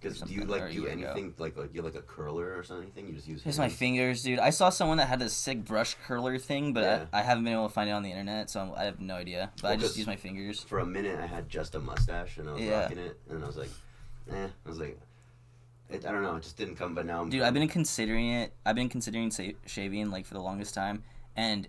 Because do you like do anything like you like a curler or something? You just use Just my fingers, dude. I saw someone that had this sick brush curler thing, but I haven't been able to find it on the internet, so I have no idea. But I just use my fingers. For a minute, I had just a mustache, and I was rocking it, and I was like, I don't know, it just didn't come. But now Dude, I've been considering it. I've been considering shaving like for the longest time, and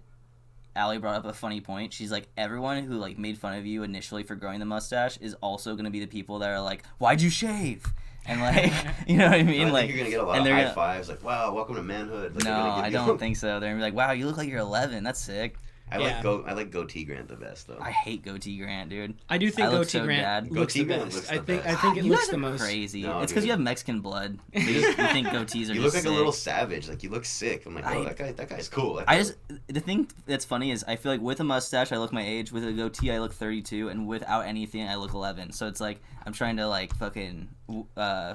Allie brought up a funny point. She's like, everyone who like made fun of you initially for growing the mustache is also gonna be the people that are like, why'd you shave? And like, you know what I mean? I like, think you're gonna get a lot of high fives, like, wow, welcome to manhood. Like, no, I don't think so. They're gonna be like, wow, you look like you're 11. That's sick. I like Goatee Grant the best though. I hate Goatee Grant, dude. I do think Goatee Grant looks the best. I think it looks the most. Crazy. No, it's because you have Mexican blood. You think goatees are. You look like a little savage. Like you look sick. I'm like, oh, that guy's cool. The thing that's funny is I feel like with a mustache I look my age. With a goatee I look 32, and without anything I look 11. So it's like I'm trying to like fucking. Who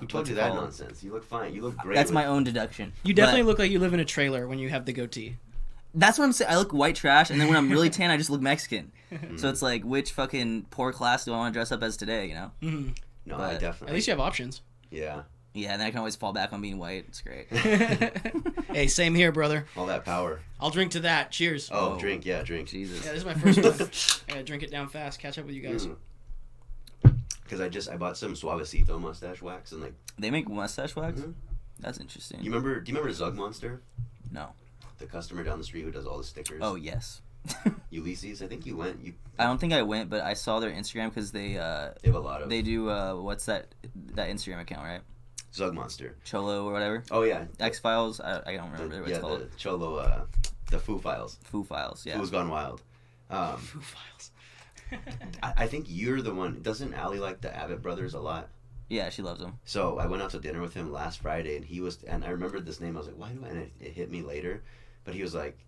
told you that nonsense? You look fine. You look great. That's my own deduction. You definitely look like you live in a trailer when you have the goatee. That's what I'm saying. I look white trash, and then when I'm really tan, I just look Mexican. So it's like, which fucking poor class do I want to dress up as today, you know? Mm-hmm. No, I definitely... At least you have options. Yeah. Yeah, and then I can always fall back on being white. It's great. Hey, same here, brother. All that power. I'll drink to that. Cheers. Oh, drink. Yeah, drink. Jesus. Yeah, this is my first one. I gotta drink it down fast. Catch up with you guys. Because I bought some Suavecito mustache wax, and like... They make mustache wax? Mm-hmm. That's interesting. Do you remember Zug Monster? No. The customer down the street who does all the stickers. Oh, yes. Ulysses, I think you went. I don't think I went, but I saw their Instagram because they have a lot of. They do what's that Instagram account, right? Zug Monster. Cholo or whatever. Oh yeah. X Files. I don't remember what it's called. The Cholo. The Foo Files. Foo Files. Yeah. Foo's Gone Wild. Foo Files. I think you're the one. Doesn't Allie like the Abbott brothers a lot? Yeah, she loves them. So I went out to dinner with him last Friday, and I remembered this name. I was like, why do I? And it hit me later. But he was like,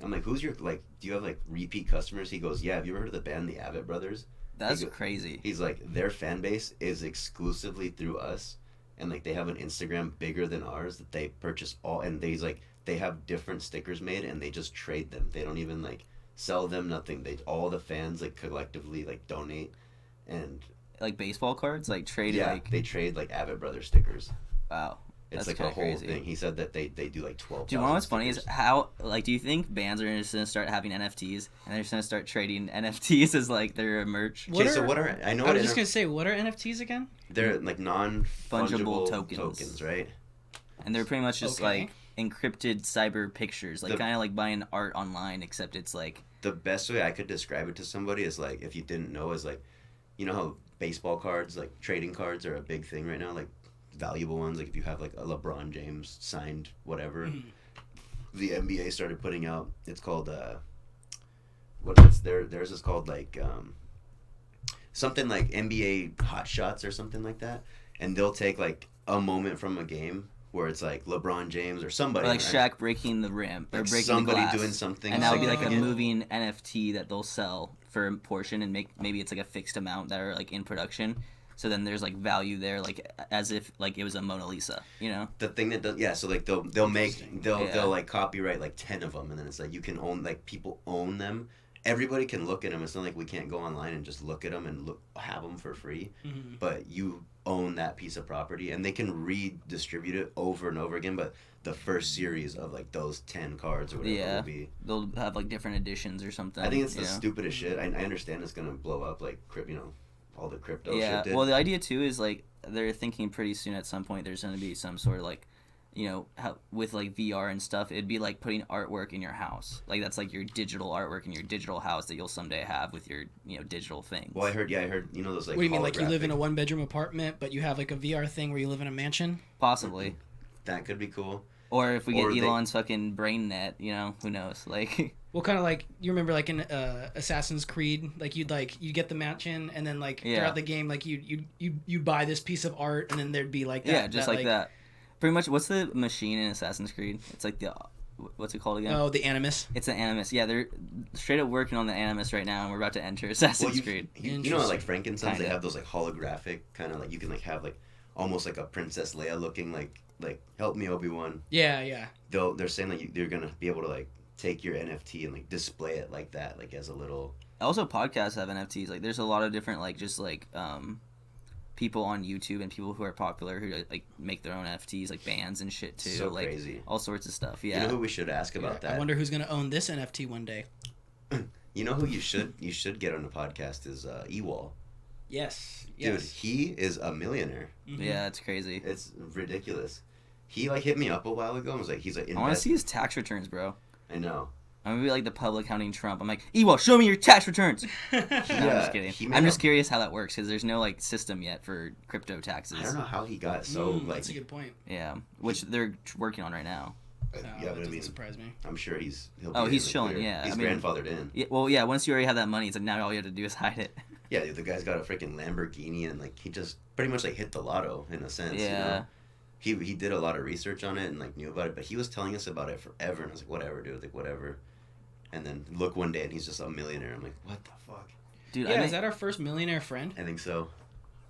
I'm like, who's your, like, do you have, like, repeat customers? He goes, yeah, have you ever heard of the band The Abbott Brothers? That's crazy. He's like, their fan base is exclusively through us, and, like, they have an Instagram bigger than ours that they purchase all, and he's like, they have different stickers made, and they just trade them. They don't even, like, sell them, nothing. All the fans, like, collectively, like, donate, and... Like baseball cards? Like, trade, yeah, they trade, like, Abbott Brothers stickers. Wow. It's like a whole crazy thing. He said that they do like 12. Do you know what's funny is how, like, do you think bands are just gonna start having NFTs and they're just gonna start trading NFTs as like their merch? Okay, so what are I was just gonna say, what are NFTs again? They're like non-fungible tokens, right? And they're pretty much just like encrypted cyber pictures, like kind of like buying art online, except it's like the best way I could describe it to somebody is like, if you didn't know, is like, you know how baseball cards, like trading cards, are a big thing right now, like. Valuable ones, like if you have like a LeBron James signed whatever, the NBA started putting out. It's called theirs is called like something like NBA Hot Shots or something like that, and they'll take like a moment from a game where it's like LeBron James or somebody, or like Shaq breaking the rim or breaking somebody the glass, doing something, and that would be like a moving NFT that they'll sell for a portion and maybe it's like a fixed amount that are like in production. So then there's like value there, like as if like it was a Mona Lisa, you know. The thing that does, yeah. So like they'll like copyright like 10 of them, and then it's like you can own, like people own them. Everybody can look at them. It's not like we can't go online and just look at them and have them for free. Mm-hmm. But you own that piece of property, and they can redistribute it over and over again. But the first series of like those 10 cards or whatever will be. They'll have like different editions or something. I think it's the stupidest shit. I understand it's gonna blow up like all the crypto shit did. Well, the idea too is like they're thinking pretty soon at some point there's going to be some sort of like, you know, with like VR and stuff, it'd be like putting artwork in your house. Like that's like your digital artwork in your digital house that you'll someday have with your, you know, digital things. Well, I heard, you know, those like. What do you mean, like you live in a 1-bedroom apartment, but you have like a VR thing where you live in a mansion? Possibly. That could be cool. Or if we get Elon's fucking brain net, you know, who knows? Like. Well, kind of like, you remember like in Assassin's Creed, like you'd get the mansion, and then like throughout the game, like you'd buy this piece of art, and then there'd be like that. Yeah, just like that. Pretty much. What's the machine in Assassin's Creed? It's like what's it called again? Oh, the Animus. It's an Animus. Yeah, they're straight up working on the Animus right now, and we're about to enter Assassin's Creed. You know, like Frankenstein's, they have those like holographic kind of like, you can like have like almost like a Princess Leia looking like help me, Obi-Wan. Yeah. They're saying like they're gonna be able to like take your NFT and like display it like that, like as a little. Also, podcasts have NFTs. Like, there's a lot of different like just like people on YouTube and people who are popular who like make their own NFTs, like bands and shit too. So like, crazy. All sorts of stuff. Yeah. You know who we should ask about that? I wonder who's gonna own this NFT one day. You know who you should get on the podcast is Ewall. Yes. Dude, he is a millionaire. Mm-hmm. Yeah, it's crazy. It's ridiculous. He like hit me up a while ago and was like, he's like, I want to see his tax returns, bro. I know. I'm gonna be like the public hounding Trump. I'm like, Ewell, show me your tax returns. No, I'm just kidding. I'm just curious how that works because there's no like system yet for crypto taxes. I don't know how he got so like. That's a good point. Yeah, which they're working on right now. Yeah, but doesn't surprise me. I'm sure he's chilling. Yeah, he's grandfathered in. Yeah, well, yeah. Once you already have that money, it's like now all you have to do is hide it. Yeah, dude, the guy's got a freaking Lamborghini and like he just pretty much like hit the lotto in a sense. Yeah. You know? He did a lot of research on it and like knew about it, but he was telling us about it forever, and I was like, whatever, dude, like whatever. And then look one day and he's just a millionaire. I'm like, what the fuck? Dude, yeah, is that our first millionaire friend? I think so.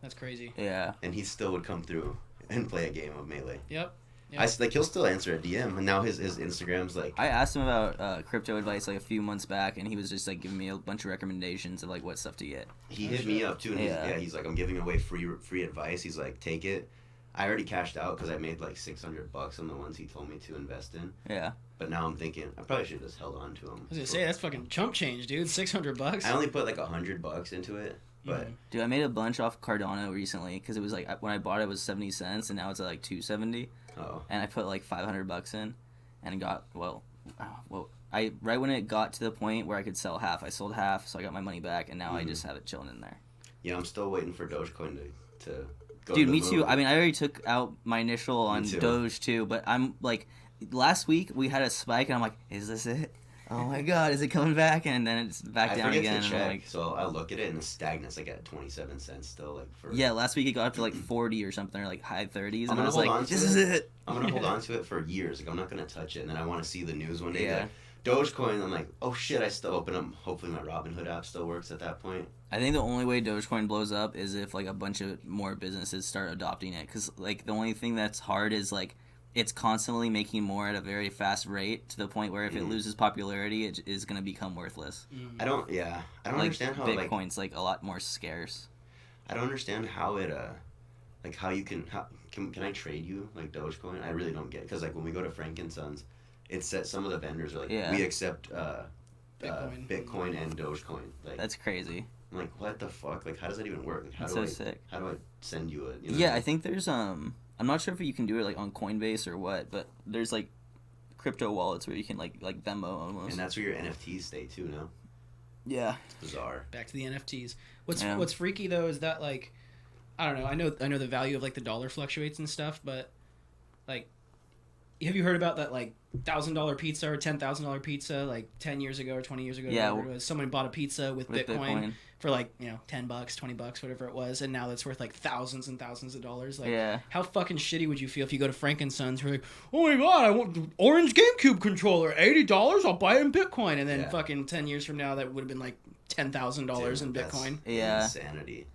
That's crazy. Yeah. And he still would come through and play a game of Melee. Yep. Like he'll still answer a DM, and now his Instagram's like. I asked him about crypto advice like a few months back, and he was just like giving me a bunch of recommendations of like what stuff to get. He hit me up too, and he's like, I'm giving away free advice. He's like, take it. I already cashed out because I made like $600 on the ones he told me to invest in. Yeah. But now I'm thinking I probably should have just held on to them. I was gonna say that's fucking chump change, dude. $600. I only put like $100 into it, but dude, I made a bunch off Cardano recently because it was like when I bought it was 70 cents and now it's at like 270. Oh. And I put like $500 in, and got I right when it got to the point where I could sell half, I sold half, so I got my money back, and now I just have it chilling in there. Yeah, I'm still waiting for Dogecoin to go. Dude, to the me moon. too. I mean, I already took out my initial on Doge too, but I'm like, last week we had a spike, and I'm like, is this it? Oh my god, is it coming back? And then it's back down again. To check, and I'm like, so I look at it and it's stagnant. It's like at 27 cents still. Like for yeah, last week it got up to like 40 or something, or like high 30s, and I was like, this is it. I'm gonna hold on to it for years. Like I'm not gonna touch it, and then I want to see the news one day. Yeah. Like, Dogecoin. I'm like, oh shit, I still open up. Hopefully my Robinhood app still works at that point. I think the only way Dogecoin blows up is if like a bunch of more businesses start adopting it, because like the only thing that's hard is like it's constantly making more at a very fast rate to the point where if it loses popularity, it is going to become worthless. I don't understand how Bitcoin's like a lot more scarce. I don't understand how it like how you can can I trade you like Dogecoin? I really don't get, because like when we go to Frankensons, it says some of the vendors are like, we accept Bitcoin and Dogecoin. Like that's crazy. I'm like, what the fuck? Like, how does that even work? Like, That's so sick. How do I send you a? Yeah, I think there's I'm not sure if you can do it like on Coinbase or what, but there's like crypto wallets where you can like Venmo almost. And that's where your NFTs stay too, no? Yeah. It's bizarre. Back to the NFTs. What's freaky though is that like, I don't know. I know the value of like the dollar fluctuates and stuff, but like, have you heard about that like $1,000 pizza or $10,000 pizza like 10 years ago or 20 years ago? Yeah. It was someone bought a pizza with Bitcoin for like, $10, $20, whatever it was, and now it's worth like thousands and thousands of dollars. Like, how fucking shitty would you feel if you go to Frankensons, you're like, oh my god, I want the orange GameCube controller, $80, I'll buy it in Bitcoin, and then fucking 10 years from now that would have been like $10,000 in Bitcoin. Insanity.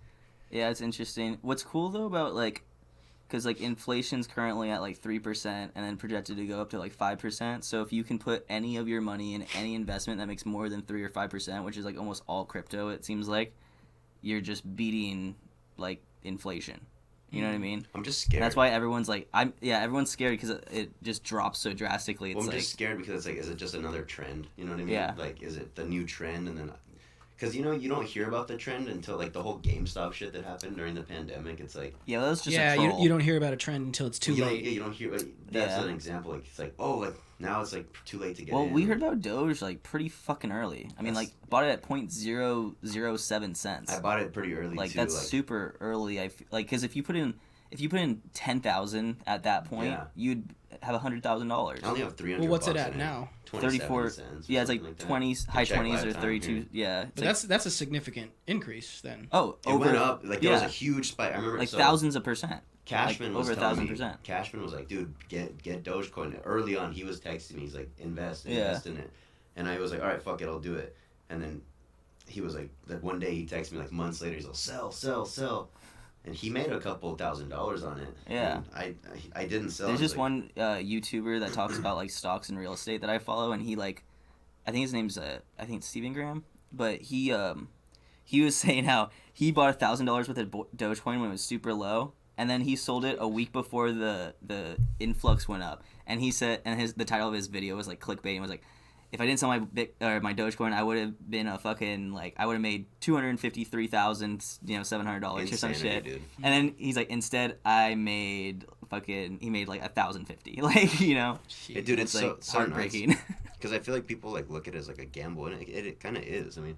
Yeah, it's interesting. What's cool though about like, because like inflation's currently at like 3% and then projected to go up to like 5%. So if you can put any of your money in any investment that makes more than 3 or 5%, which is like almost all crypto, it seems like, you're just beating like inflation. You know what I mean? I'm just scared. And that's why everyone's like, everyone's scared because it just drops so drastically. It's I'm just scared because it's like, is it just another trend? You know what I mean? Yeah. Like, is it the new trend? And then, because you don't hear about the trend until like the whole GameStop shit that happened during the pandemic. It's like, that was just a troll. you don't hear about a trend until it's too late. You don't hear. That's an example. Like it's like, oh, like now it's like too late to get in. Well, we heard about Doge like pretty fucking early. I mean, like bought it at 0.007 cents. I bought it pretty early. Like too, that's super early. Because if you put in 10,000 at that point, you'd have $100,000. I only have $300. Well, what's it at now? 34 cents. Yeah, it's like 20s, high 20s or 32. Here. Yeah, but like, that's a significant increase then. Oh, it went up. Like there was a huge spike. I remember like thousands of percent. Cashman like, was over telling 1,000%. Cashman was like, dude, get Dogecoin. Early on, he was texting me. He's like, invest in it. And I was like, all right, fuck it, I'll do it. And then he was like one day he texted me like months later. He's like, sell. And he made a couple $1,000s on it. Yeah. And I didn't sell. There's just one YouTuber that talks about like stocks and real estate that I follow, and he like, I think his name's I think it's Stephen Graham, but he he was saying how he bought $1,000 worth of Dogecoin when it was super low, and then he sold it a week before the influx went up. And he said, and the title of his video was like clickbait, and was like, if I didn't sell my Dogecoin, I would have been a fucking I would have made $253,700 or some shit. Dude. And then he's like, instead I made he made like $1,050, Hey, dude, it's like so heartbreaking. Because I feel like people like look at it as like a gamble, and it kind of is. I mean,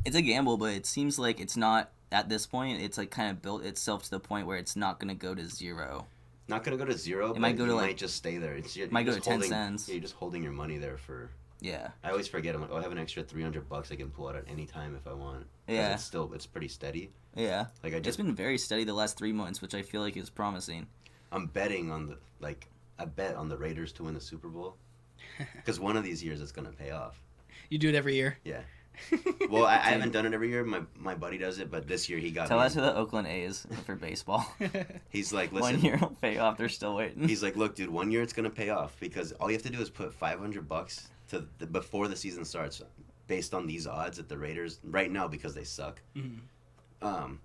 it's a gamble, but it seems like it's not at this point. It's like kind of built itself to the point where it's not gonna go to zero. Not gonna go to zero. It might go to might just stay there. It might go to 10 cents. Yeah, you're just holding your money there for. Yeah. I always forget. I'm like, I have an extra $300 I can pull out at any time if I want. Yeah. It's pretty steady. Yeah. It's been very steady the last 3 months, which I feel like is promising. I'm betting on I bet on the Raiders to win the Super Bowl, because one of these years it's gonna pay off. You do it every year. Yeah. Well, I haven't done it every year. My buddy does it, but this year he got. Tell that to the Oakland A's for baseball. He's like, listen. 1 year will pay off. They're still waiting. He's like, look, dude, 1 year it's gonna pay off, because all you have to do is put $500 before the season starts, based on these odds that the Raiders right now, because they suck. Mm-hmm.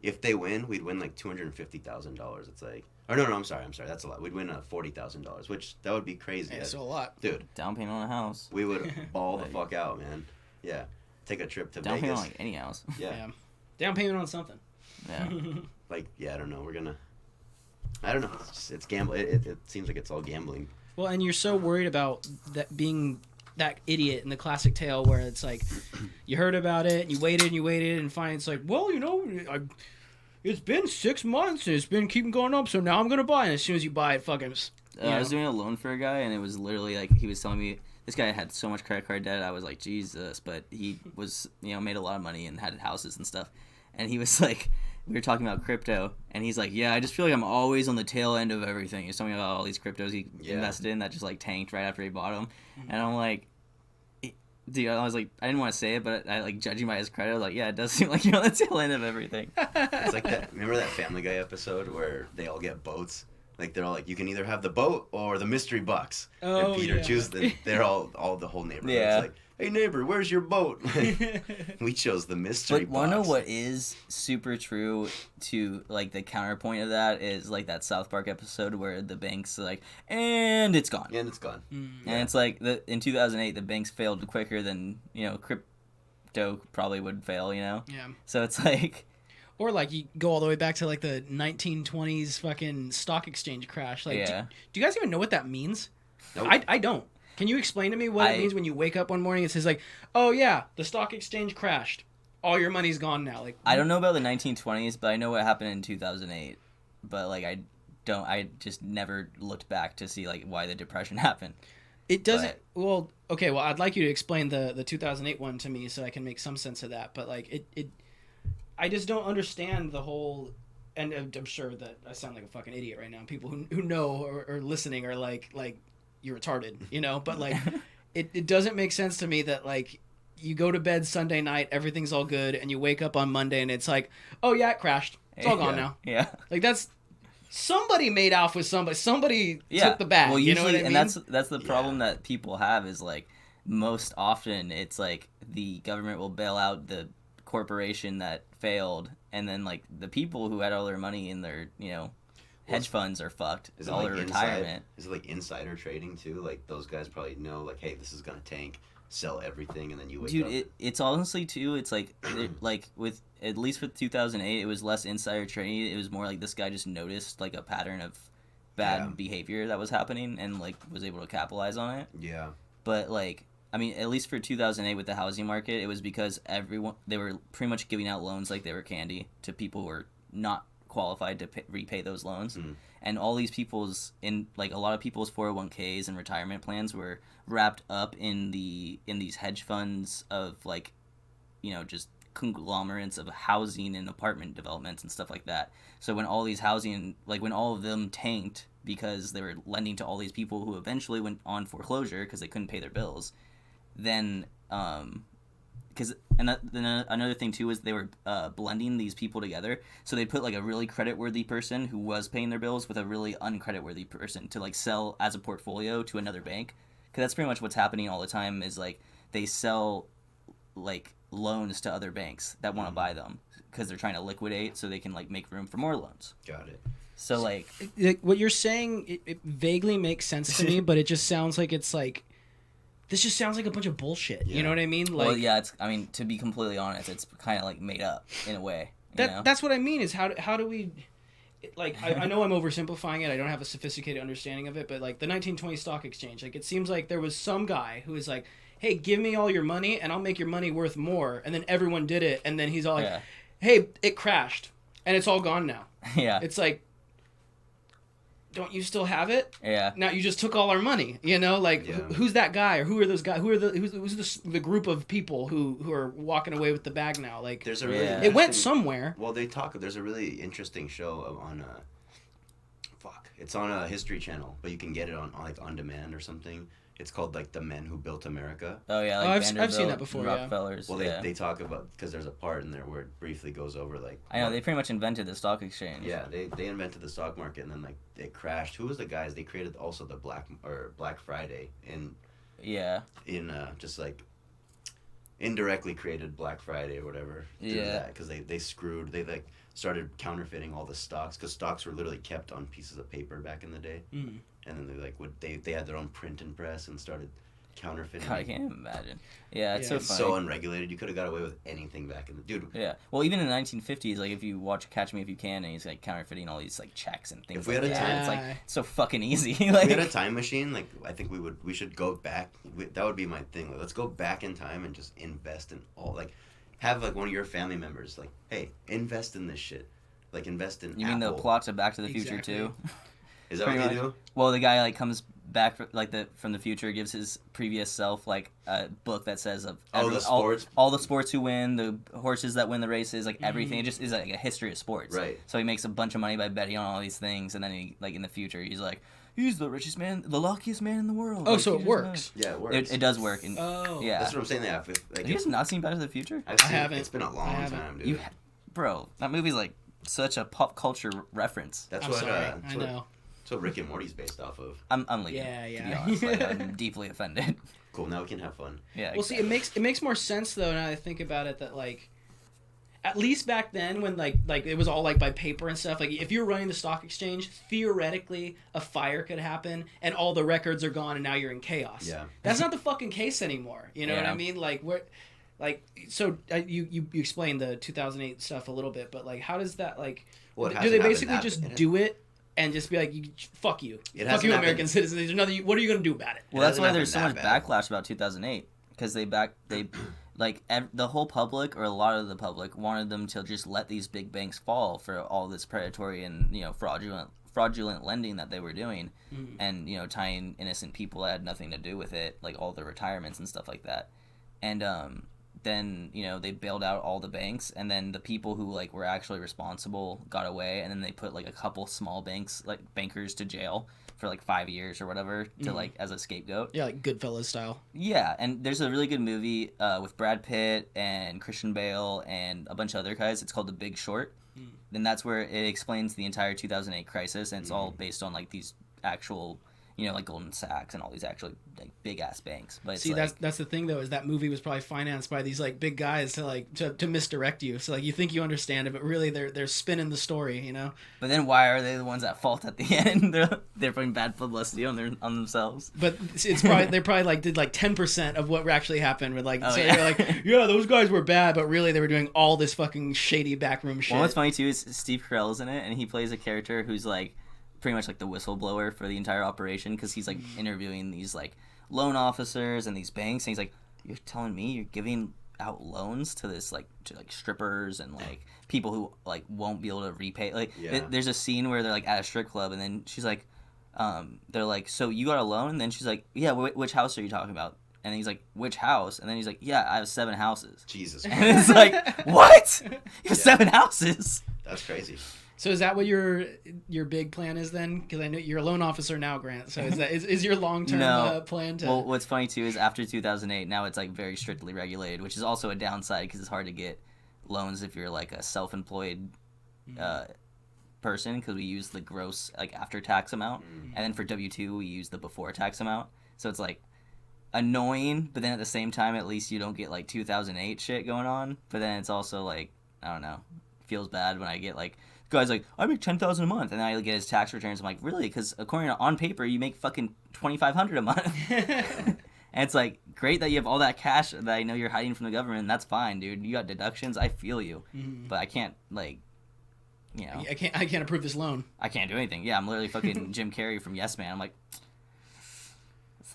If they win, we'd win like $250,000. It's like, or no, I'm sorry, that's a lot. We'd win $40,000, which that would be crazy. That's a lot, dude. Down payment on a house. We would ball the fuck out, man. Yeah, take a trip to Down Vegas. Down payment on any house. Yeah. Down payment on something. Yeah. I don't know. I don't know. It's gambling. It seems like it's all gambling. Well, and you're so worried about that being that idiot in the classic tale where it's like, you heard about it, and you waited, and finally it's like, well, it's been 6 months, and it's been keeping going up, so now I'm going to buy it. And as soon as you buy it, fucking... I was doing a loan for a guy, and it was literally like, he was telling me, this guy had so much credit card debt, I was like, Jesus, but he was, made a lot of money and had houses and stuff. And he was like, we were talking about crypto, and he's like, yeah, I just feel like I'm always on the tail end of everything. He's telling me about all these cryptos he invested in that just like tanked right after he bought them. Mm-hmm. And I'm like, dude, I was like, I didn't want to say it, but I like, judging by his credit, I was like, yeah, it does seem like you're on the tail end of everything. It's like that. Remember that Family Guy episode where they all get boats? Like, they're all like, you can either have the boat or the mystery box. And Peter chooses. They're all the whole neighborhood. Yeah. It's like, hey neighbor, where's your boat? We chose the mystery box. But wanna know what is super true to like the counterpoint of that is like that South Park episode where the bank's like, and it's gone. And it's gone. Mm-hmm. And it's like in 2008 the banks failed quicker than crypto probably would fail. Yeah. So it's like. Or like you go all the way back to like the 1920s fucking stock exchange crash. Like, do you guys even know what that means? Nope. I don't. Can you explain to me what it means when you wake up one morning and it says like, oh yeah, the stock exchange crashed. All your money's gone now. Like, I don't know about the 1920s, but I know what happened in 2008. But like I just never looked back to see like why the depression happened. It doesn't. Well, okay. Well, I'd like you to explain the 2008 one to me so I can make some sense of that. But like it I just don't understand the whole, and I'm sure that I sound like a fucking idiot right now. People who know or listening are like you're retarded, but like it doesn't make sense to me that like you go to bed Sunday night, everything's all good, and you wake up on Monday and it's like, oh yeah, it crashed. It's all gone now. Yeah. Like that's somebody made off with somebody. Somebody took the bag. Well, usually, you know what I mean? And that's the problem that people have is like most often it's like the government will bail out the corporation that failed, and then like the people who had all their money in their hedge funds are fucked. Is all it their like retirement. Is it like insider trading too? Like those guys probably know like, hey, this is gonna tank, sell everything, and then you wake up. Dude, it's honestly too. It's like like with at least with 2008, it was less insider trading. It was more like this guy just noticed like a pattern of bad behavior that was happening and like was able to capitalize on it. Yeah. But like. I mean, at least for 2008 with the housing market, it was because they were pretty much giving out loans like they were candy to people who were not qualified to repay those loans. Mm. And all these people's, a lot of people's 401ks and retirement plans were wrapped up in these hedge funds of like, just conglomerates of housing and apartment developments and stuff like that. So when all these when all of them tanked because they were lending to all these people who eventually went on foreclosure because they couldn't pay their bills, then another thing too is they were blending these people together, so they put like a really creditworthy person who was paying their bills with a really uncreditworthy person to like sell as a portfolio to another bank, because that's pretty much what's happening all the time is like they sell like loans to other banks that want to buy them because they're trying to liquidate so they can like make room for more loans. Got it. So like what you're saying, it vaguely makes sense to me, but it just sounds like it's like this just sounds like a bunch of bullshit. Yeah. You know what I mean? Like, well, yeah. I mean, to be completely honest, it's kind of like made up in a way. That's what I mean. Is how do we? Like I know I'm oversimplifying it. I don't have a sophisticated understanding of it, but like the 1920 stock exchange, like it seems like there was some guy who was like, "Hey, give me all your money, and I'll make your money worth more." And then everyone did it, and then he's all like, "Hey, it crashed, and it's all gone now." Yeah. It's like, don't you still have it? Yeah. Now you just took all our money. You know, like who's that guy, or who are those guys? Who's the group of people who are walking away with the bag now? Like, there's a really it went somewhere. Well, there's a really interesting show on it's on a History Channel, but you can get it on demand or something. It's called like The Men Who Built America. Oh yeah, like I've seen that before. Rockefellers. Well, they talk about, because there's a part in there where it briefly goes over like. I know they pretty much invented the stock exchange. Yeah, they invented the stock market, and then like it crashed. Who was the guys? They created also the Black Friday in just like indirectly created Black Friday or whatever. Yeah, because they like started counterfeiting all the stocks, because stocks were literally kept on pieces of paper back in the day. Mm. And then they had their own printing press and started counterfeiting. God, I can't imagine. Yeah, it's so funny. So unregulated. You could have got away with anything back in the dude. Yeah. Well, even in the 1950s, like if you watch Catch Me If You Can, and he's like counterfeiting all these like checks and things. If we had a time, it's like so fucking easy. Like, if we had a time machine, like I think we should go back. That would be my thing. Like, let's go back in time and just invest in all, like, have like one of your family members like, hey, invest in this shit. Like, invest in. You mean the plots of Back to the Future too? Is that what they do? Well, the guy like comes back from the future, gives his previous self like a book that says of all the sports who win, the horses that win the races, like everything. It just is like a history of sports. Right. So he makes a bunch of money by betting on all these things, and then he like in the future he's like, he's the richest man, the luckiest man in the world. Oh, like, so it works. Yeah, it works. It does work. And, yeah. That's what I'm saying. Have you guys not seen Back to the Future? I haven't. It's been a long time, dude. Bro, that movie's like such a pop culture reference. I know. That's what Rick and Morty's based off of. I'm leaving. Yeah. To be honest, like, I'm deeply offended. Cool. Now we can have fun. Yeah. Well, exactly. See, it makes more sense though now that I think about it, that like, at least back then when like it was all like by paper and stuff. Like if you're running the stock exchange, theoretically a fire could happen and all the records are gone and now you're in chaos. Yeah. That's not the fucking case anymore. You know what I mean? Like so you explained the 2008 stuff a little bit, but like how does that like? Do they basically just do it? And just be like, fuck you. Fuck you, American citizens. There's nothing. What are you going to do about it? Well, that's why there's so much backlash about 2008. Because the whole public, or a lot of the public, wanted them to just let these big banks fall for all this predatory and, fraudulent lending that they were doing. Mm-hmm. And, tying innocent people that had nothing to do with it, like all the retirements and stuff like that. And, then they bailed out all the banks, and then the people who like were actually responsible got away, and then they put like a couple small bankers to jail for like 5 years or whatever to like as a scapegoat. Yeah, like Goodfellas style. Yeah, and there's a really good movie with Brad Pitt and Christian Bale and a bunch of other guys. It's called The Big Short. And that's where it explains the entire 2008 crisis, and it's all based on like these actual like Goldman Sachs and all these actually like big ass banks. But see, like, that's the thing though, is that movie was probably financed by these like big guys to misdirect you. So like you think you understand it, but really they're spinning the story, But then why are they the ones at fault at the end? they're putting bad publicity on themselves. But it's probably they probably like did like 10% of what actually happened with like you're like, yeah, those guys were bad, but really they were doing all this fucking shady backroom shit. Well, what's funny too is Steve Carell's in it, and he plays a character who's like pretty much like the whistleblower for the entire operation, because he's like interviewing these like loan officers and these banks, and he's like, you're telling me you're giving out loans to this like to like strippers and like people who like won't be able to repay, like there's a scene where they're like at a strip club, and then she's like they're like, so you got a loan? And then she's like, yeah, which house are you talking about? And he's like, which house? And then he's like, yeah, I have 7 houses. Jesus. And it's like, what? You have 7 houses? That's crazy. So is that what your big plan is then? Because I know you're a loan officer now, Grant. So is your long-term plan to... Well, what's funny too is after 2008, now it's like very strictly regulated, which is also a downside because it's hard to get loans if you're like a self-employed person, because we use the gross like after tax amount, and then for W-2 we use the before tax amount. So it's like annoying, but then at the same time, at least you don't get like 2008 shit going on. But then it's also like, I don't know, feels bad when I get like, guy's like, I make $10,000 a month, and then I get his tax returns. I'm like, really? Because according to on paper, you make fucking $2,500 a month. And it's like, great that you have all that cash that I know you're hiding from the government. That's fine, dude. You got deductions. I feel you, but I can't like, you know, I can't approve this loan. I can't do anything. Yeah, I'm literally fucking Jim Carrey from Yes Man. I'm like,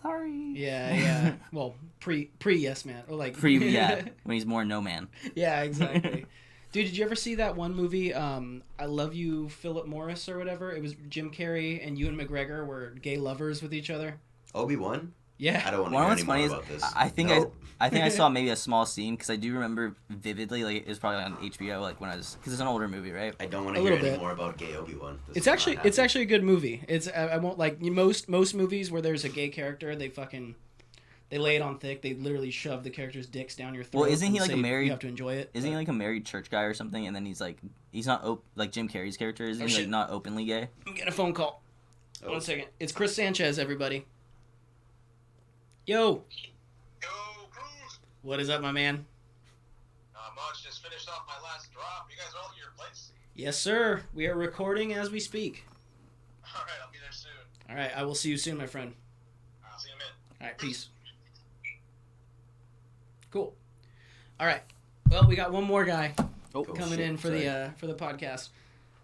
sorry. Yeah. Well, pre Yes Man, or like when he's more No Man. Yeah, exactly. Dude, did you ever see that one movie, I Love You, Philip Morris, or whatever? It was Jim Carrey and Ewan McGregor were gay lovers with each other. Obi-Wan? Yeah. I don't want to hear any more about this. I think I saw maybe a small scene, because I do remember vividly, like, it was probably on HBO, like, when I was, because it's an older movie, right? I don't want to hear any more about gay Obi-Wan. It's actually a good movie. It's, I won't, like, most movies where there's a gay character, they lay it on thick. They literally shove the character's dicks down your throat. Well, isn't he like a married? You have to enjoy it. Isn't he like a married church guy or something? And then he's not like Jim Carrey's character. Isn't he like not openly gay? I'm getting a phone call. Oh. 1 second. It's Chris Sanchez, everybody. Yo, Cruz. What is up, my man? Not much. Just finished off my last drop. You guys are all at your place? Yes, sir. We are recording as we speak. All right, I'll be there soon. All right, I will see you soon, my friend. I'll see you in a minute. All right, peace. Cool. All right. Well, we got one more guy coming in for the podcast.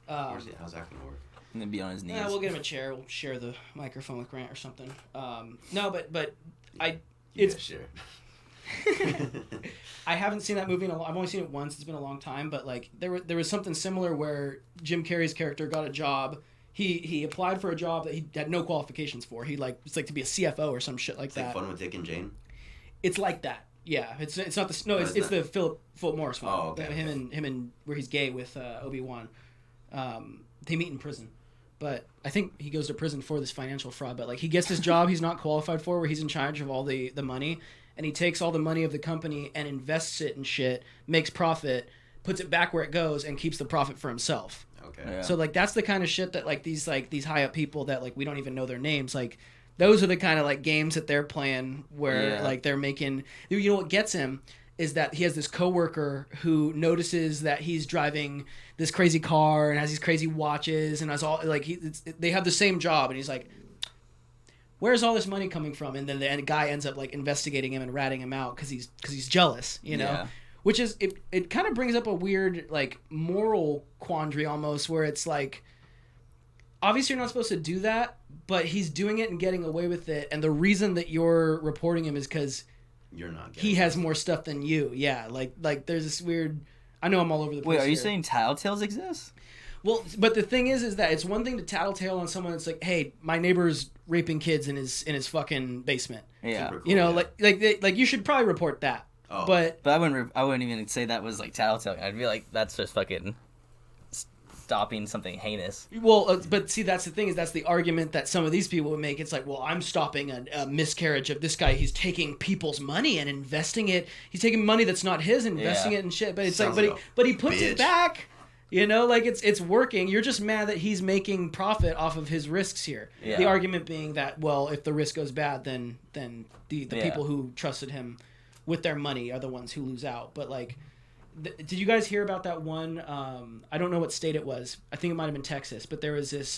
How's that gonna work? And then be on his knees. Yeah, we'll get him a chair. We'll share the microphone with Grant or something. No, but it's sure. I haven't seen that movie I've only seen it once. It's been a long time, but like there was something similar where Jim Carrey's character got a job. He applied for a job that he had no qualifications for. It's like to be a CFO or some shit like that. Like Fun with Dick and Jane. It's like that. Yeah, it's not the it's the Philip Morris one. Oh, okay. Him and where he's gay with Obi-Wan. They meet in prison. But I think he goes to prison for this financial fraud. But like he gets this job he's not qualified for, where he's in charge of all the money, and he takes all the money of the company and invests it in shit, makes profit, puts it back where it goes, and keeps the profit for himself. Okay. Yeah. So like that's the kind of shit that like these high up people that like we don't even know their names, like those are the kind of like games that they're playing where like they're making. You know what gets him is that he has this coworker who notices that he's driving this crazy car and has these crazy watches and has all like they have the same job, and he's like, where's all this money coming from? And then the guy ends up like investigating him and ratting him out because he's jealous, you know. Yeah. Which is it kind of brings up a weird like moral quandary almost, where it's like obviously you're not supposed to do that, but he's doing it and getting away with it, and the reason that you're reporting him is because you're not. He has more stuff than you. Yeah, like there's this weird. I know I'm all over the place. Wait, are you saying tattletales exist? Well, but the thing is that it's one thing to tattletale on someone that's like, hey, my neighbor's raping kids in his fucking basement. Yeah, cool, you know, like you should probably report that. Oh. But I wouldn't even say that was like tattletale. I'd be like, that's just fucking stopping something heinous. Well, but see, that's the thing, is that's the argument that some of these people would make. It's like, well, I'm stopping a miscarriage of this guy. He's taking people's money and investing it. He's taking money that's not his and investing it in shit. But it's Sounds like, but he puts it back. You know, like it's working. You're just mad that he's making profit off of his risks here. Yeah. The argument being that, well, if the risk goes bad, then the people who trusted him with their money are the ones who lose out. But like, did you guys hear about that one? I don't know what state it was. I think it might have been Texas. But there was this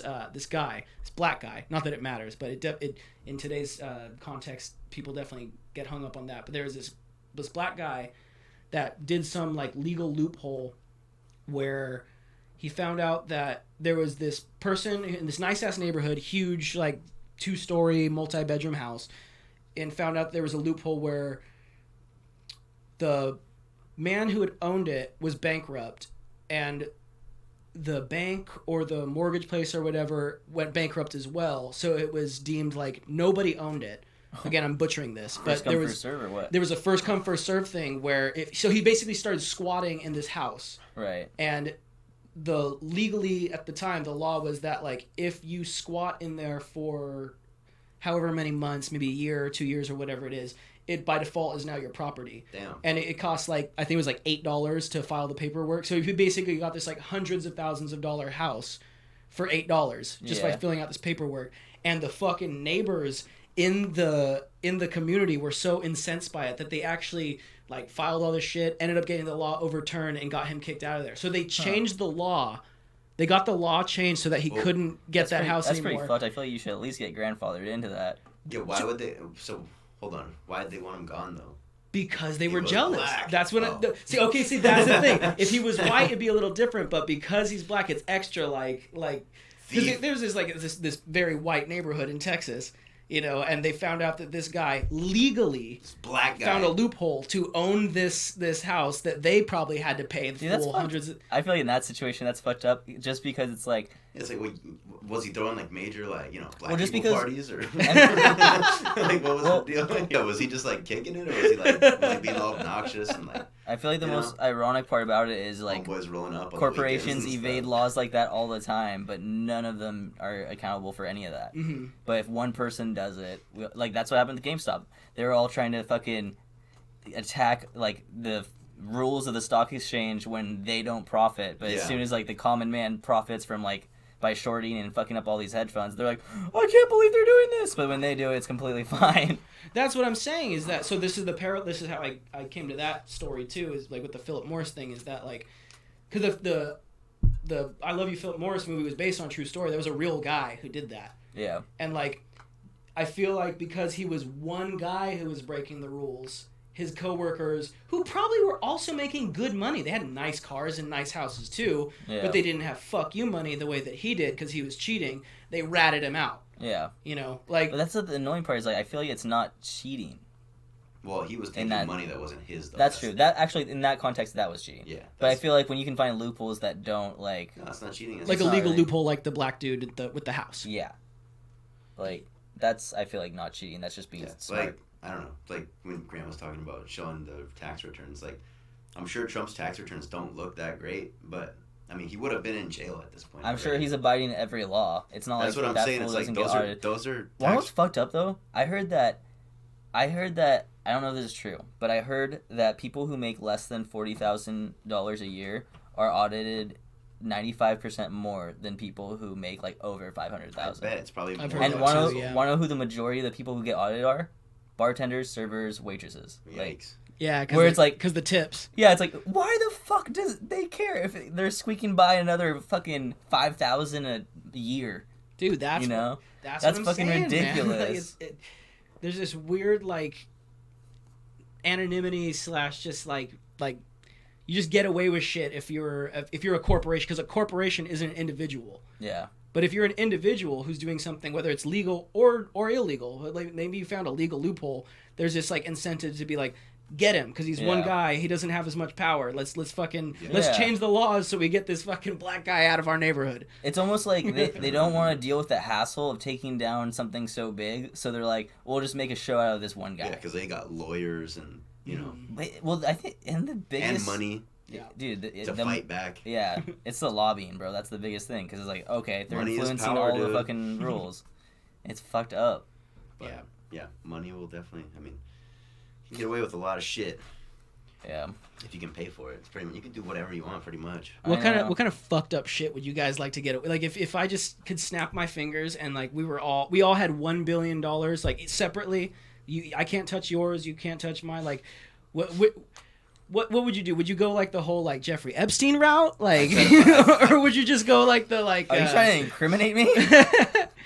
guy, this black guy. Not that it matters, but it in today's context, people definitely get hung up on that. But there was this black guy that did some like legal loophole where he found out that there was this person in this nice ass neighborhood, huge like 2-story multi-bedroom house, and found out there was a loophole where the man who had owned it was bankrupt, and the bank or the mortgage place or whatever went bankrupt as well. So it was deemed like nobody owned it. Again, I'm butchering this, but there was a first come first serve thing where so he basically started squatting in this house. Right. And legally at the time, the law was that like if you squat in there for however many months, maybe a year or 2 years or whatever it is, it by default is now your property. Damn. And it costs like, I think it was like $8 to file the paperwork. So you basically got this like hundreds of thousands of dollar house for $8 just by filling out this paperwork. And the fucking neighbors in the community were so incensed by it that they actually like filed all this shit, ended up getting the law overturned, and got him kicked out of there. So they changed the law. They got the law changed so that he couldn't get that house anymore. That's pretty fucked. I feel like you should at least get grandfathered into that. Yeah, why would they? So hold on, why did they want him gone though? Because they were jealous. Black. That's what. See, that's the thing. If he was white, it'd be a little different. But because he's black, it's extra like. There's this very white neighborhood in Texas, and they found out that this guy legally found a loophole to own this house that they probably had to pay the full hundreds. I feel like in that situation, that's fucked up. Just because it's like. It's like, was he throwing like major black just people because, parties or like what was the deal? Yeah, was he just like kicking it, or was he being all obnoxious and like? I feel like the most ironic part about it is like boys rolling up corporations evade laws like that all the time, but none of them are accountable for any of that. Mm-hmm. But if one person does it, like that's what happened to GameStop. They were all trying to fucking attack like the rules of the stock exchange when they don't profit, but as soon as like the common man profits from like by shorting and fucking up all these hedge funds, they're like, I can't believe they're doing this. But when they do it, it's completely fine. That's what I'm saying is that, so this is this is how I came to that story too, is like with the Philip Morris thing, is that like, because the I Love You Philip Morris movie was based on a true story. There was a real guy who did that. Yeah. And like, I feel like because he was one guy who was breaking the rules, his coworkers, who probably were also making good money. They had nice cars and nice houses too, but they didn't have fuck you money the way that he did because he was cheating. They ratted him out. Yeah. Like. But that's the annoying part is like I feel like it's not cheating. Well, he was taking money that wasn't his though. That's true. That actually in that context that was cheating. Yeah. But I feel like when you can find loopholes that don't like. No, it's not cheating. Like a legal loophole, like the black dude with the house. Yeah. Like that's I feel like not cheating. That's just being smart. Like, I don't know, like when Grant was talking about showing the tax returns, like I'm sure Trump's tax returns don't look that great, but I mean he would have been in jail at this point. I'm sure he's abiding every law. It's not that's like what I'm saying. It's like those are. What's fucked up though? I heard that. I don't know if this is true, but I heard that people who make less than $40,000 a year are audited 95% more than people who make like over 500,000. I bet it's probably more. And want to know who the majority of the people who get audited are? Bartenders, servers, waitresses. Yikes. Like, yeah, where it's like because the tips. Yeah, it's like why the fuck does they care if they're squeaking by another fucking 5,000 a year? Dude, that's that's what I'm fucking saying, ridiculous. Like there's this weird like anonymity / just like you just get away with shit if you're a corporation, because a corporation isn't an individual. Yeah. But if you're an individual who's doing something, whether it's legal or illegal, like maybe you found a legal loophole, there's this like incentive to be like, get him because he's one guy, he doesn't have as much power. Let's change the laws so we get this fucking black guy out of our neighborhood. It's almost like they don't want to deal with the hassle of taking down something so big, so they're like, we'll just make a show out of this one guy. Yeah, because they got lawyers and Well, I think the biggest and money. Yeah, dude, to fight back. Yeah, it's the lobbying, bro. That's the biggest thing because it's like, okay, they're money influencing power, all dude. the fucking rules. It's fucked up. But, yeah, money will definitely. I mean, you can get away with a lot of shit. Yeah, if you can pay for it, it's pretty. You can do whatever you want, pretty much. What kind of fucked up shit would you guys like to get away? Like if I just could snap my fingers and like we all had $1 billion like separately. I can't touch yours. You can't touch mine. Like What would you do? Would you go like the whole like Jeffrey Epstein route, like, or would you just go like the like? Are you trying to incriminate me?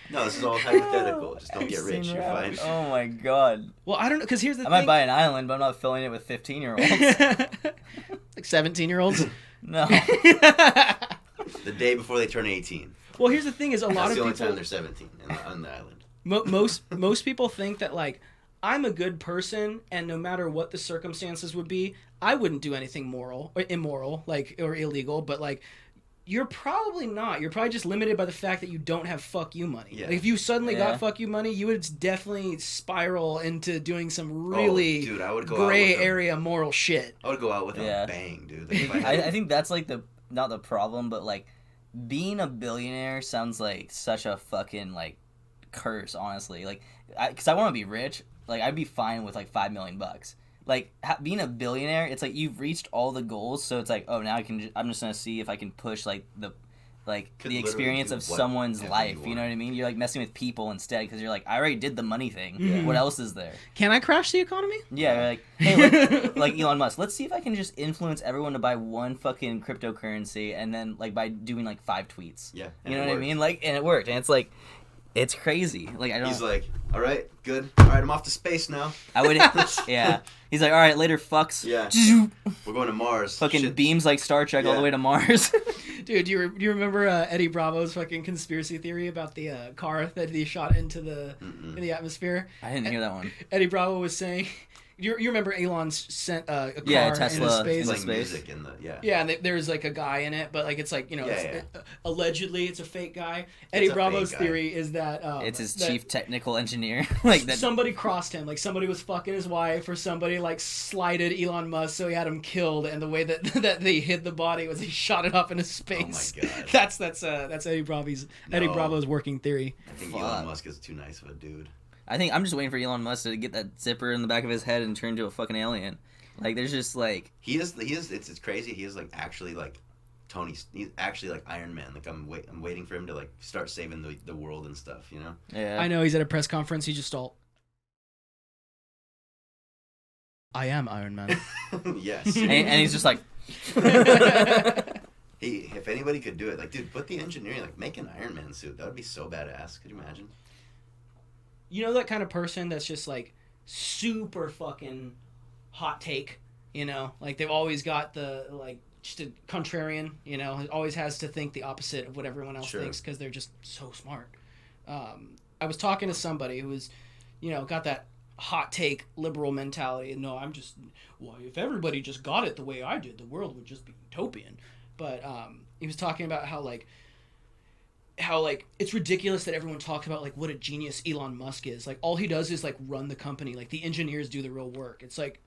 No, this is all hypothetical. Just don't get rich. You're fine. Oh my god. Well, I don't know, because here's the thing. I might buy an island, but I'm not filling it with 15-year-olds. Like 17-year-olds. No. The day before they turn 18. Well, here's the thing: is a lot of people. That's the only time they're 17 on the island. Most people think that like, I'm a good person, and no matter what the circumstances would be, I wouldn't do anything moral or immoral, like, or illegal. But like, you're probably not. You're probably just limited by the fact that you don't have fuck you money. Yeah. Like, if you suddenly got fuck you money, you would definitely spiral into doing some really I would go gray area moral shit. I would go out with a bang, dude. Like, I think that's like not the problem, but like being a billionaire sounds like such a fucking like curse, honestly. Like, because I want to be rich. Like, I'd be fine with like $5 million. Like, being a billionaire, it's like you've reached all the goals, so it's like, oh, now I'm just gonna see if I can push like like Could the experience of someone's life. You know what I mean? You're like messing with people instead because you're like, I already did the money thing. Yeah. What else is there? Can I crash the economy? Yeah, you're like, hey, like Elon Musk, let's see if I can just influence everyone to buy one fucking cryptocurrency, and then like by doing like 5 tweets. Yeah, you know what I mean? Like, and it worked, and it's like, it's crazy. Like I don't. He's like, all right, good. All right, I'm off to space now. I would. Yeah. He's like, all right, later, fucks. Yeah. We're going to Mars. Fucking beams like Star Trek all the way to Mars. Dude, do you remember Eddie Bravo's fucking conspiracy theory about the car that he shot into in the atmosphere? I didn't hear that one. Eddie Bravo was saying. You remember Elon sent a car Tesla into space? Like music in the and there's like a guy in it, but like it's like allegedly it's a fake guy. Eddie Bravo's theory is that it's his chief technical engineer. Like that somebody crossed him, like somebody was fucking his wife, or somebody like slighted Elon Musk, so he had him killed. And the way that they hid the body was he shot it up into space. Oh my god, that's Eddie Bravo's working theory. I think Elon Musk is too nice of a dude. I think I'm just waiting for Elon Musk to get that zipper in the back of his head and turn into a fucking alien. Like, there's just like he is. It's crazy. He is like actually like Tony. He's actually like Iron Man. Like I'm waiting for him to like start saving the world and stuff. You know. Yeah. I know he's at a press conference. He just all. I am Iron Man. Yes. and he's just like. If anybody could do it, like, dude, put the engineering, like, make an Iron Man suit. That would be so badass. Could you imagine? You know that kind of person that's just like super fucking hot take, you know? Like they've always got the like just a contrarian, you know, always has to think the opposite of what everyone else thinks because they're just so smart. I was talking to somebody who was, you know, got that hot take liberal mentality. And no, if everybody just got it the way I did, the world would just be utopian. But he was talking about how it's ridiculous that everyone talks about like what a genius Elon Musk is. Like all he does is like run the company. Like the engineers do the real work. It's like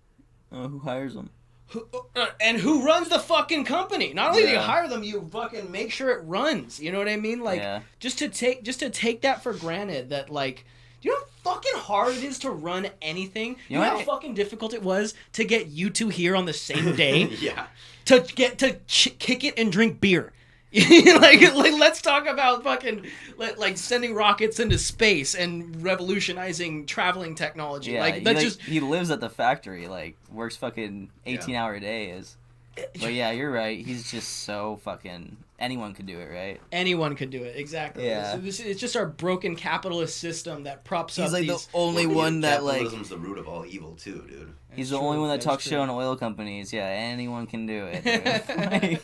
who hires them? Who runs the fucking company? Not only do you hire them, you fucking make sure it runs. You know what I mean? Like just to take that for granted that like, do you know how fucking hard it is to run anything? You know how fucking difficult it was to get you two here on the same day? Yeah. To get to kick it and drink beer. like let's talk about fucking like sending rockets into space and revolutionizing traveling technology. Yeah, like that's he lives at the factory, like works fucking 18-hour days. But yeah, you're right. He's just so fucking anyone could do it, right? Anyone could do it, exactly. Yeah. So it's just our broken capitalist system that props up. He's like these... the only one that like. Capitalism's the root of all evil too, dude. He's the only one that talks shit on oil companies. Yeah, anyone can do it. Dude.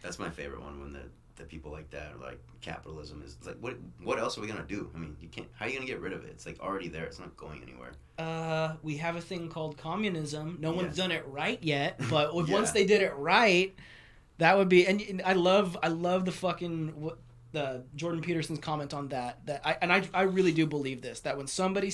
That's my favorite one when the people like that are like capitalism is like what else are we gonna do? I mean you can't how are you gonna get rid of it? It's like already there, it's not going anywhere. We have a thing called communism. No one's done it right yet, but once they did it right, that would be and I love the fucking the Jordan Peterson's comment on that I really do believe this, that when somebody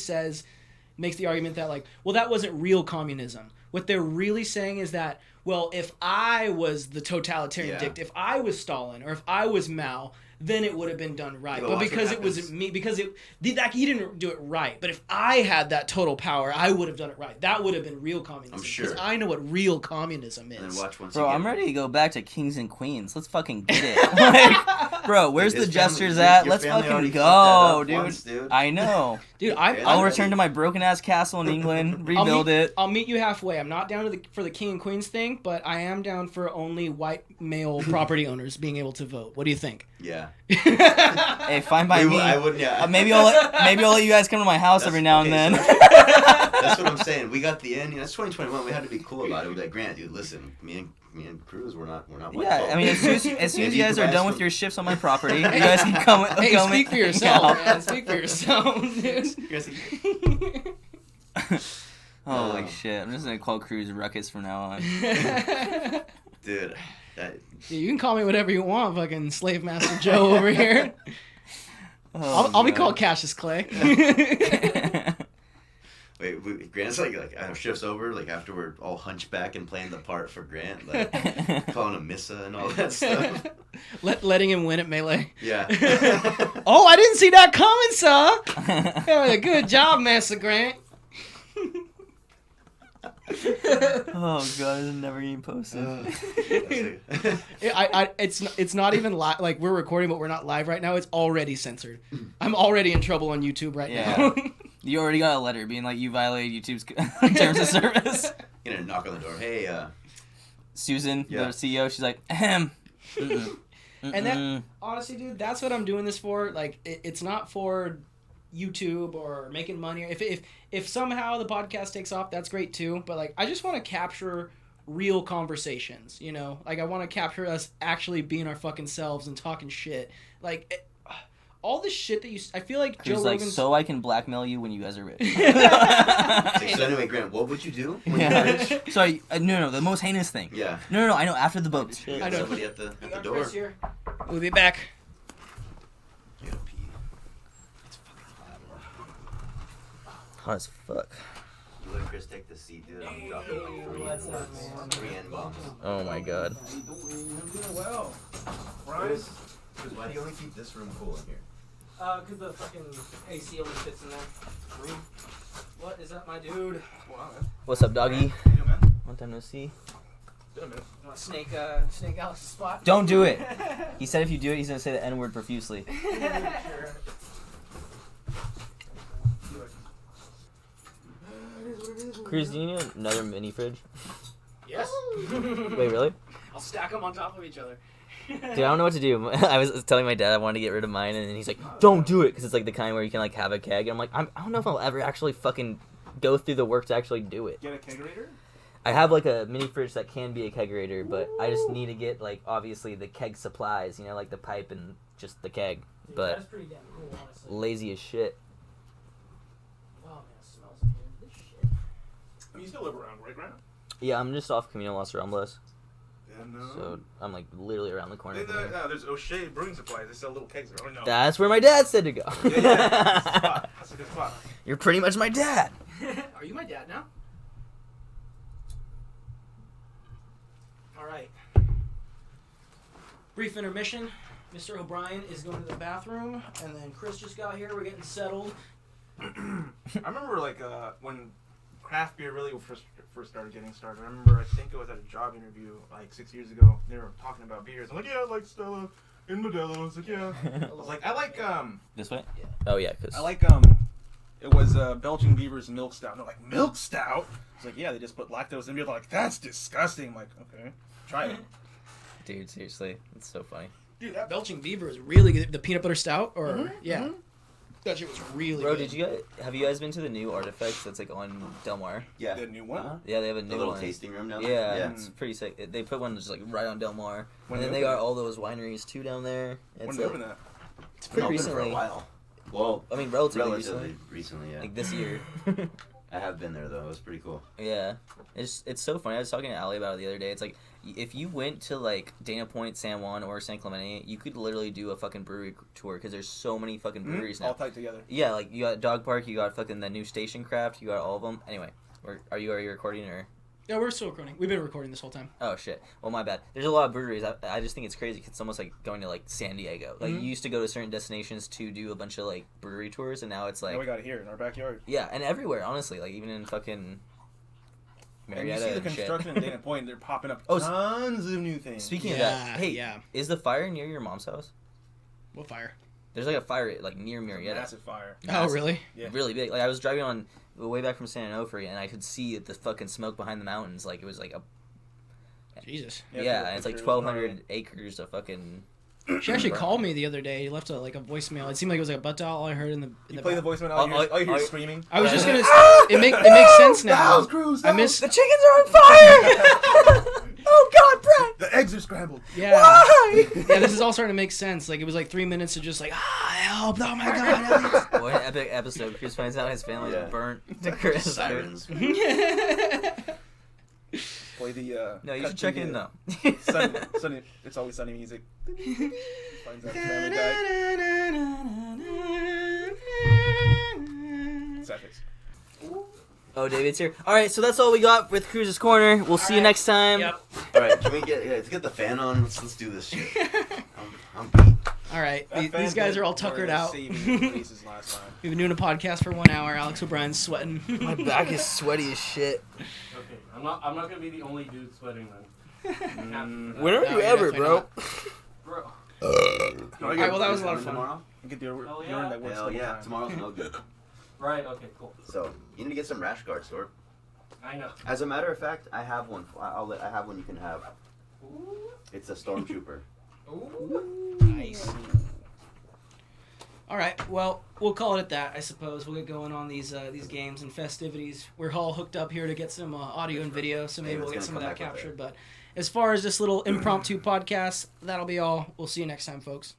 makes the argument that like, well, that wasn't real communism. What they're really saying is that, well, if I was the totalitarian dictator, if I was Stalin, or if I was Mao, then it would have been done right. Yeah, but because it wasn't me, because he didn't do it right. But if I had that total power, I would have done it right. That would have been real communism. I'm sure. Because I know what real communism is. And then watch once bro, I'm ready to go back to kings and queens. Let's fucking get it. Like, bro, where's the gestures at? Let's fucking go, dude. Once, dude. I know. Dude, I'll return to my broken ass castle in England, rebuild it. I'll meet you halfway. I'm not down for the king and queens thing, but I am down for only white male property owners being able to vote. What do you think? Yeah. Hey, fine by me. I wouldn't. Yeah. Maybe I'll let you guys come to my house every now and then. So that's what I'm saying. We got the end. You know, it's 2021. We had to be cool about it. We'd be like, Grant, dude, listen, me and Cruz, we're not white folk. I mean, as soon as you guys are done with your shifts on my property, you guys can come. Hey, speak for yourself, man. Speak for yourself, dude. Holy shit! I'm just gonna call Cruz Ruckus from now on. Dude. You can call me whatever you want, fucking Slave Master Joe over here. I'll be called Cassius Clay. Wait, Grant's like our shift's over, like after we're all hunchback and playing the part for Grant, like calling him Missa and all that stuff. Letting him win at Melee. Yeah. Oh, I didn't see that coming, sir. Yeah, good job, Master Grant. Oh god, it's never getting posted. It's not even live. Like we're recording, but we're not live right now. It's already censored. I'm already in trouble on YouTube right now. You already got a letter being like you violated YouTube's terms of service. You're gonna knock on the door. Hey, Susan, the CEO, she's like, ahem. And that, honestly, dude, that's what I'm doing this for. Like, it's not for YouTube or making money. If somehow the podcast takes off, that's great too. But like, I just want to capture real conversations. You know, like I want to capture us actually being our fucking selves and talking shit. Like. All the shit that I feel like Joe Rogan's... like, so I can blackmail you when you guys are rich. So anyway, Grant, what would you do when you're rich? Sorry, no, the most heinous thing. Yeah. No, I know, after the boat. I know. Somebody at the door. Chris here. We'll be back. You gotta pee. It's fucking Hot as fuck. You let Chris take the seat, dude. I'm dropping like 3 N-bombs. Oh my god. How you doing? Well. Chris, why do you only keep this room cool in here? Because the fucking AC only fits in there. What is that, my dude? What's up, doggy? Long time no see. You want to snake Alex's spot? Don't do it. He said if you do it, he's gonna say the N-word profusely. Cruz, do you need another mini fridge? Yes. Wait, really? I'll stack them on top of each other. Dude, I don't know what to do. I was telling my dad I wanted to get rid of mine, and he's like, "Don't do it," because it's like the kind where you can like have a keg. And I'm like, I don't know if I'll ever actually fucking go through the work to actually do it. Get a kegerator? I have like a mini fridge that can be a kegerator, but I just need to get like obviously the keg supplies, you know, like the pipe and just the keg. Dude, but that's pretty damn cool, honestly. lazy as shit. Oh man, it smells good. This shit. I mean, you still live around, right, Grant? Yeah, I'm just off Camino Las Ramblas. Yeah, no. So I'm like literally around the corner. There's O'Shea Brewing Supplies. They sell little kegs there. Oh, no. That's where my dad said to go. Yeah. That's a good spot. You're pretty much my dad. Are you my dad now? All right. Brief intermission. Mr. O'Brien is going to the bathroom, and then Chris just got here. We're getting settled. I remember like when craft beer really first started getting started. I remember, I think it was at a job interview like 6 years ago. They were talking about beers. I'm like, yeah, I like Stella and Modelo. I was like, yeah. I was like, I like This way? Yeah. Oh yeah, cause I like it was Belgian Beaver's milk stout. And they're like, milk stout? I was like, yeah, they just put lactose in beer. They're like, that's disgusting. I'm like, okay, try it. Dude, seriously, it's so funny. Dude, that Belching Beaver is really good. The peanut butter stout, or yeah, that shit was really Bro, good. have you guys been to the new Artifacts that's like on Del Mar? Yeah. The new one? Uh-huh. Yeah, they have a new little one. tasting room down there? Yeah, it's pretty sick. They put one just like right on Del Mar. When and then they they open got all those wineries too down there. When It's did they like, open that? it's Been pretty open recently. for a while. Well, I mean, relatively recently, yeah. like this year. I have been there though. It was pretty cool. Yeah, it's so funny. I was talking to Ali about it the other day. It's like if you went to like Dana Point, San Juan, or San Clemente, you could literally do a fucking brewery tour because there's so many fucking breweries now. All tied together. Yeah, like you got Dog Park, you got fucking the new Station Craft, you got all of them. Anyway, are you recording or? Yeah, we're still recording. We've been recording this whole time. Oh shit. Well, my bad. There's a lot of breweries. I just think it's crazy. 'Cause it's almost like going to like San Diego. Like you used to go to certain destinations to do a bunch of like brewery tours, and now it's like Now we got it here in our backyard. yeah, and everywhere. Honestly, like even in fucking Marietta And you see the and shit. construction in Dana Point, they're popping up Oh, tons of new things. Speaking of Yeah, that, hey, yeah. is the fire near your mom's house? What fire? There's like a fire like near Marietta. Massive fire. Oh, really? Yeah. Really big. Like I was driving on way back from San Onofre, and I could see the fucking smoke behind the mountains. Like it was like a Jesus. yeah, and it's like 1,200 acres of fucking. She actually called me the other day. He left a voicemail. It seemed like it was like a butt dial. All I heard in the You play the voicemail, all you hear is screaming. I was just gonna. It makes sense now. The house, Cruz, I miss The chickens are on fire! Oh God, Brett! The eggs are scrambled. Yeah. Why? Yeah, this is all starting to make sense. Like it was like 3 minutes of just like help! Oh my God! Elliot. What an epic episode! Chris finds out his family's Yeah. burnt to Chris. Sirens. Play the No, you cut should check to in the though. sunny, it's always sunny music. Finds out his family died. Sad face. Oh, David's here. All right, so that's all we got with Cruz's Corner. We'll see you next time. Yep. All right, can we let's get the fan on. Let's do this shit. I'm beat. All right, these guys are all tuckered out. We've been doing a podcast for 1 hour. Alex O'Brien's sweating. My back is sweaty as shit. Okay, I'm not gonna be the only dude sweating then. When are you ever, bro? Bro. Alright, well that was a lot of fun. Tomorrow? Hell yeah, tomorrow's no good. Right, okay, cool. So, you need to get some rash guards, Sorb. I know. As a matter of fact, I have one. I have one you can have. It's a stormtrooper. Ooh. Nice. All right, well, we'll call it at that, I suppose. We'll get going on these games and festivities. We're all hooked up here to get some audio and video, so maybe we'll get some of that captured. But as far as this little impromptu podcast, that'll be all. We'll see you next time, folks.